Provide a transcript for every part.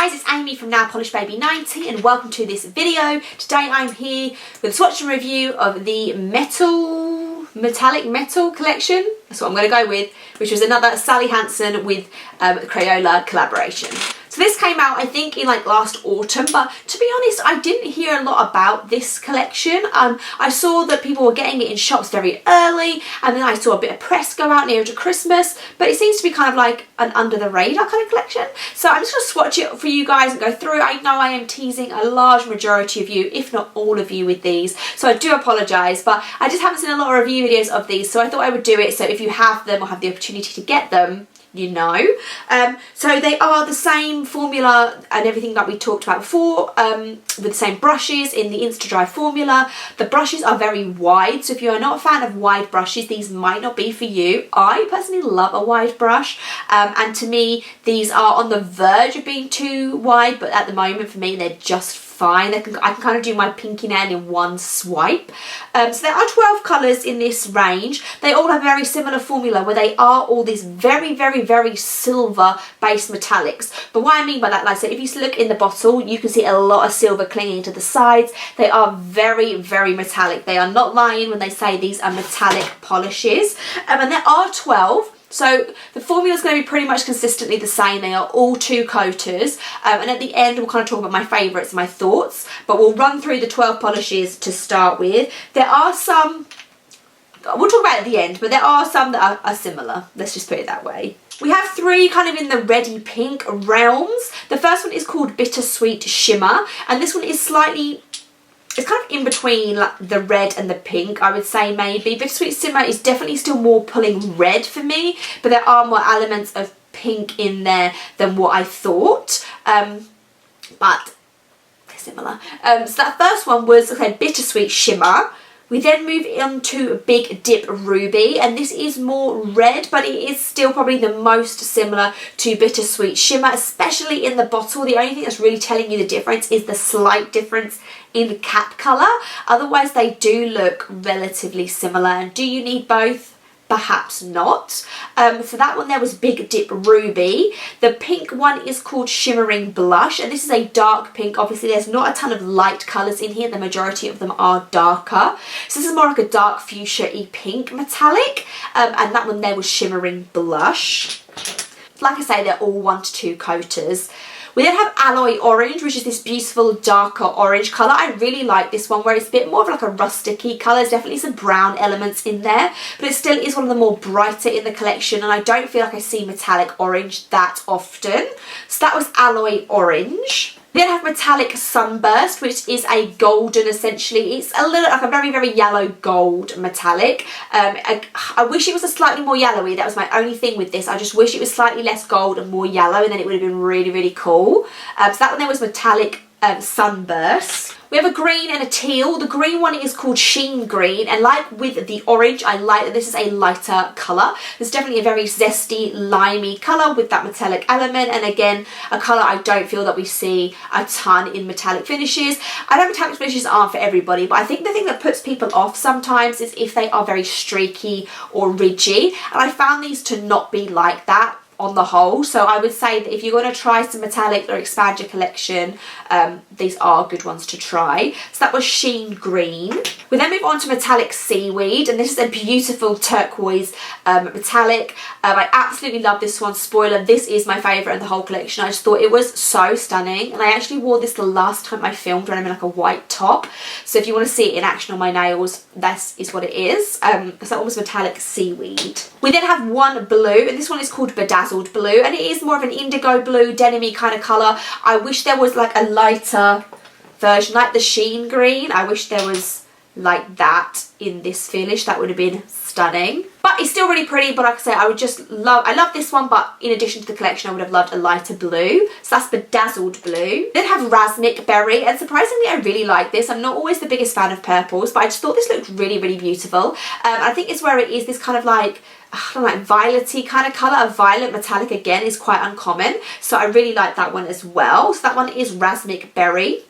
guys, it's Amy from Now Polish Baby 90 and welcome to this video. Today I'm here with a swatch and review of the metallic metal collection. That's what I'm going to go with, which was another Sally Hansen with Crayola collaboration. So this came out, I think, in like last autumn, but to be honest, I didn't hear a lot about this collection. I saw that people were getting it in shops very early, and then I saw a bit of press go out near to Christmas, but it seems to be kind of like an under the radar kind of collection. So I'm just going to swatch it for you guys and go through. I know I am teasing a large majority of you, if not all of you, with these, so I do apologise, but I just haven't seen a lot of review videos of these, so I thought I would do it. So if you have them or have the opportunity to get them, you know. So they are the same formula and everything that we talked about before, with the same brushes in the Insta-Dry formula. The brushes are very wide, so if you are not a fan of wide brushes, these might not be for you. I personally love a wide brush, and to me these are on the verge of being too wide, but at the moment for me they're just fine. I can kind of do my pinky nail in one swipe. So there are 12 colours in this range. They all have a very similar formula where they are all these very silver based metallics. But what I mean by that, like I said, if you look in the bottle, you can see a lot of silver clinging to the sides. They are very metallic. They are not lying when they say these are metallic polishes. And there are 12. So the formula is going to be pretty much consistently the same. They are all 2 coaters, and at the end we'll kind of talk about my favourites, my thoughts, but we'll run through the 12 polishes to start with. There are some, we'll talk about it at the end, but there are some that are similar, let's just put it that way. We have 3 kind of in the reddy pink realms. The first one is called Bittersweet Shimmer, and this one is slightly, it's kind of in between like the red and the pink, I would say maybe. Bittersweet Shimmer is definitely still more pulling red for me, but there are more elements of pink in there than what I thought. But they're similar. So that first one was, okay, Bittersweet Shimmer. We then move on to Big Dip Ruby, and this is more red, but it is still probably the most similar to Bittersweet Shimmer, especially in the bottle. The only thing that's really telling you the difference is the slight difference in the cap colour. Otherwise, they do look relatively similar. And do you need both? Perhaps not. So that one there was Big Dip Ruby. The pink one is called Shimmering Blush, and this is a dark pink. Obviously there's not a ton of light colours in here, the majority of them are darker. So this is more like a dark fuchsia-y pink metallic, and that one there was Shimmering Blush. Like I say, they're all 1 to 2 coaters. We then have Alloy Orange, which is this beautiful darker orange colour. I really like this one, where it's a bit more of like a rustic-y colour. There's definitely some brown elements in there, but it still is one of the more brighter in the collection, and I don't feel like I see metallic orange that often. So that was Alloy Orange. We then have Metallic Sunburst, which is a golden, essentially. It's a little like a very yellow gold metallic. I wish it was a slightly more yellowy. That was my only thing with this. I just wish it was slightly less gold and more yellow, and then it would have been really cool. So that one there was Metallic Sunburst. We have a green and a teal. The green one is called Sheen Green, and like with the orange, I like that this is a lighter colour. It's definitely a very zesty, limey colour with that metallic element, and again, a colour I don't feel that we see a ton in metallic finishes. I know metallic finishes aren't for everybody, but I think the thing that puts people off sometimes is if they are very streaky or ridgy, and I found these to not be like that on the whole. So I would say that if you're going to try some metallic or expand your collection, these are good ones to try. So that was Sheen Green. We then move on to Metallic Seaweed, and this is a beautiful turquoise metallic. I absolutely love this one. Spoiler, this is my favourite in the whole collection. I just thought it was so stunning, and I actually wore this the last time I filmed when I'm in like a white top. So if you want to see it in action on my nails, this is what it is. So that one was Metallic Seaweed. We then have one blue, and this one is called Bedazzled Blue, and it is more of an indigo blue, denim-y kind of colour. I wish there was like a lighter version, like the Sheen Green. I wish there was like that in this finish. That would have been stunning. But it's still really pretty, but like I say, I love this one, but in addition to the collection, I would have loved a lighter blue. So that's Bedazzled Blue. Then have Razzmic Berry, and surprisingly I really like this. I'm not always the biggest fan of purples, but I just thought this looked really beautiful. I think it's where it is this kind of like, I don't know, like violet-y kind of colour. A violet metallic again is quite uncommon, so I really like that one as well. So that one is Razzmic Berry.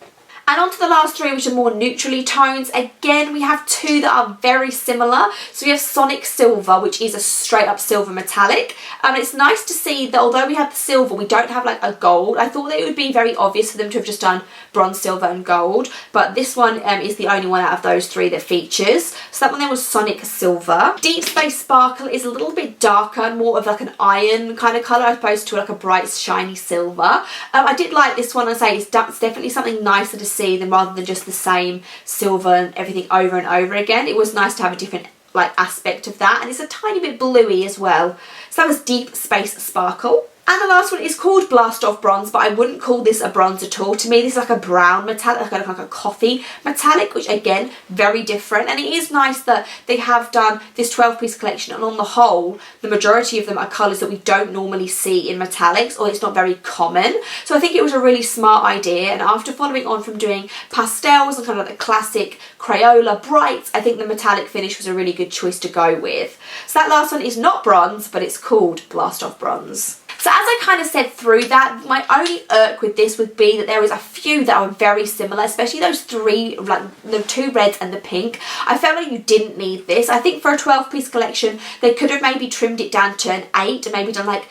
And on to the last three, which are more neutrally tones. Again, we have two that are very similar. So we have Sonic Silver, which is a straight up silver metallic. It's nice to see that although we have the silver, we don't have like a gold. I thought that it would be very obvious for them to have just done bronze, silver and gold. But this one is the only one out of those three that features. So that one there was Sonic Silver. Deep Space Sparkle is a little bit darker, more of like an iron kind of colour as opposed to like a bright shiny silver. I did like this one. I say it's definitely something nicer to see than rather than just the same silver and everything over and over again. It was nice to have a different like aspect of that, and it's a tiny bit bluey as well. So that was Deep Space Sparkle. And the last one is called Blast Off Bronze, but I wouldn't call this a bronze at all. To me, this is like a brown metallic, like a coffee metallic, which again, very different. And it is nice that they have done this 12-piece collection, and on the whole, the majority of them are colours that we don't normally see in metallics, or it's not very common. So I think it was a really smart idea, and after following on from doing pastels and kind of like the classic Crayola brights, I think the metallic finish was a really good choice to go with. So that last one is not bronze, but it's called Blast Off Bronze. So as I kind of said through that, my only irk with this would be that there was a few that are very similar, especially those three, like the two reds and the pink. I felt like you didn't need this. I think for a 12-piece collection, they could have maybe trimmed it down to an 8 and maybe done like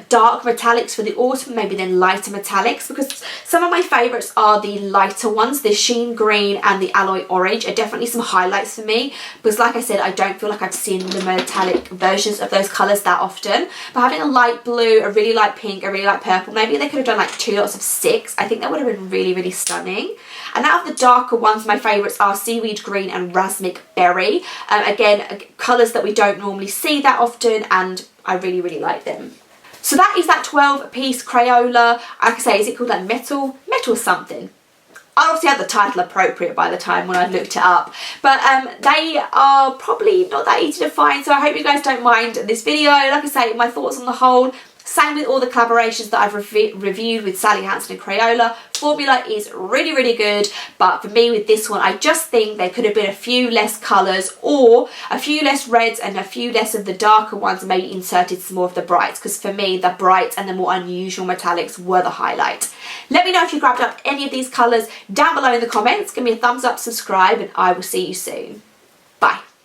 dark metallics for the autumn, maybe then lighter metallics, because some of my favourites are the lighter ones. The Sheen Green and the Alloy Orange are definitely some highlights for me, because like I said, I don't feel like I've seen the metallic versions of those colours that often. But having a light blue, a really light pink, a really light purple, maybe they could have done like 2 lots of 6. I think that would have been really, really stunning. And out of the darker ones, my favourites are Seaweed Green and Razzmic Berry. Again, colours that we don't normally see that often, and I really, really like them. So that is that 12-piece Crayola. Like I say, is it called like metal something? I obviously had the title appropriate by the time when I looked it up, but they are probably not that easy to find, so I hope you guys don't mind this video. Like I say, my thoughts on the whole, same with all the collaborations that I've reviewed with Sally Hansen and Crayola. Formula is really, really good, but for me with this one, I just think there could have been a few less colours, or a few less reds and a few less of the darker ones, and maybe inserted some more of the brights, because for me the brights and the more unusual metallics were the highlight. Let me know if you grabbed up any of these colours down below in the comments. Give me a thumbs up, subscribe, and I will see you soon. Bye.